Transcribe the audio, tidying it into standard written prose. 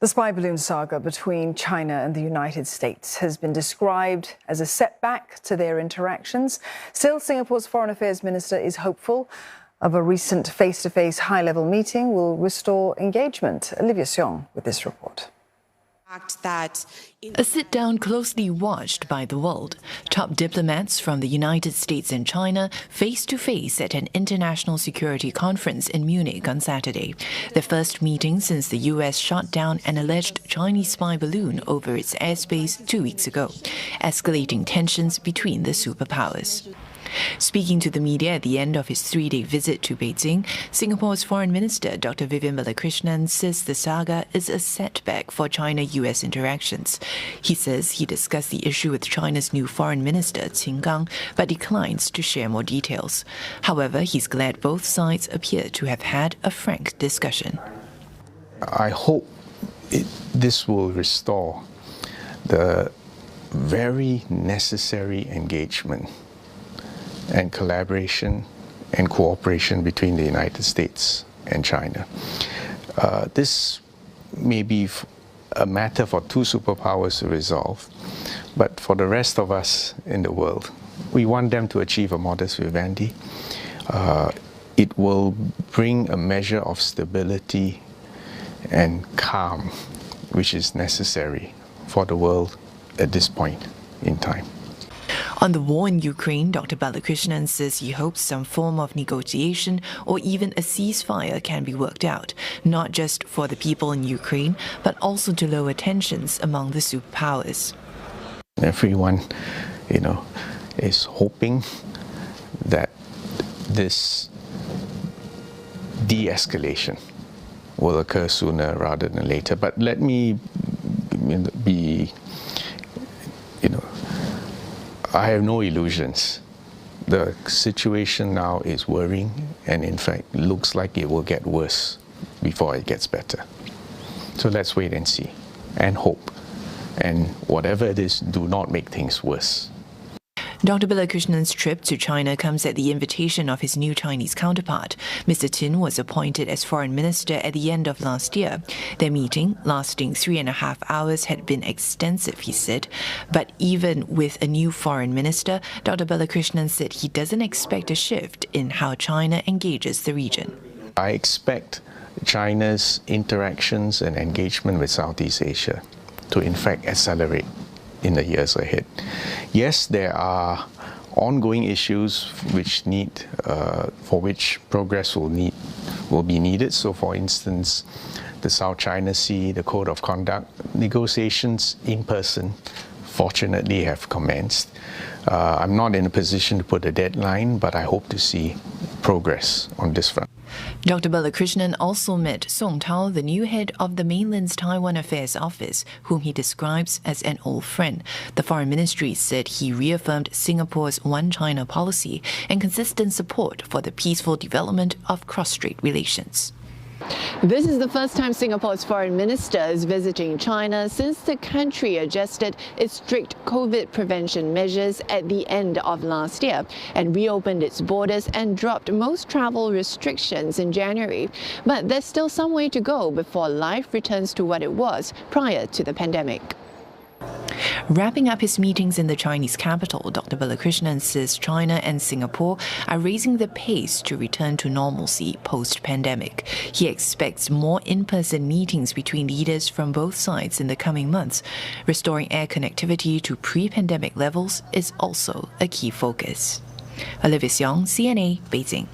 The spy balloon saga between China and the United States has been described as a setback to their interactions. Still, Singapore's Foreign Affairs Minister is hopeful of a recent face-to-face high-level meeting will restore engagement. Olivia Seong with this report. A sit-down closely watched by the world. Top diplomats from the United States and China face-to-face at an international security conference in Munich on Saturday. The first meeting since the U.S. shot down an alleged Chinese spy balloon over its airspace 2 weeks ago, escalating tensions between the superpowers. Speaking to the media at the end of his 3-day visit to Beijing, Singapore's Foreign Minister Dr. Vivian Balakrishnan says the saga is a setback for China-US interactions. He says he discussed the issue with China's new Foreign Minister, Qin Gang, but declines to share more details. However, he's glad both sides appear to have had a frank discussion. I hope this will restore the very necessary engagement and collaboration and cooperation between the United States and China. This may be a matter for two superpowers to resolve, but for the rest of us in the world, we want them to achieve a modus vivendi. It will bring a measure of stability and calm, which is necessary for the world at this point in time. On the war in Ukraine, Dr. Balakrishnan says he hopes some form of negotiation or even a ceasefire can be worked out, not just for the people in Ukraine, but also to lower tensions among the superpowers. Everyone, is hoping that this de-escalation will occur sooner rather than later. But let me be, I have no illusions. The situation now is worrying, and in fact, looks like it will get worse before it gets better. So let's wait and see, and hope. And whatever it is, do not make things worse. Dr. Balakrishnan's trip to China comes at the invitation of his new Chinese counterpart. Mr. Tin was appointed as foreign minister at the end of last year. Their meeting, lasting 3.5 hours, had been extensive, he said. But even with a new foreign minister, Dr. Balakrishnan said he doesn't expect a shift in how China engages the region. I expect China's interactions and engagement with Southeast Asia to in fact accelerate in the years ahead. Yes, there are ongoing issues for which progress will be needed. So, for instance, the South China Sea, the Code of Conduct, negotiations in person, fortunately, have commenced. I'm not in a position to put a deadline, but I hope to see progress on this front. Dr. Balakrishnan also met Song Tao, the new head of the mainland's Taiwan Affairs Office, whom he describes as an old friend. The Foreign Ministry said he reaffirmed Singapore's One China policy and consistent support for the peaceful development of cross-strait relations. This is the first time Singapore's foreign minister is visiting China since the country adjusted its strict COVID prevention measures at the end of last year and reopened its borders and dropped most travel restrictions in January. But there's still some way to go before life returns to what it was prior to the pandemic. Wrapping up his meetings in the Chinese capital, Dr. Balakrishnan says China and Singapore are raising the pace to return to normalcy post-pandemic. He expects more in-person meetings between leaders from both sides in the coming months. Restoring air connectivity to pre-pandemic levels is also a key focus. Olivia Seong, CNA, Beijing.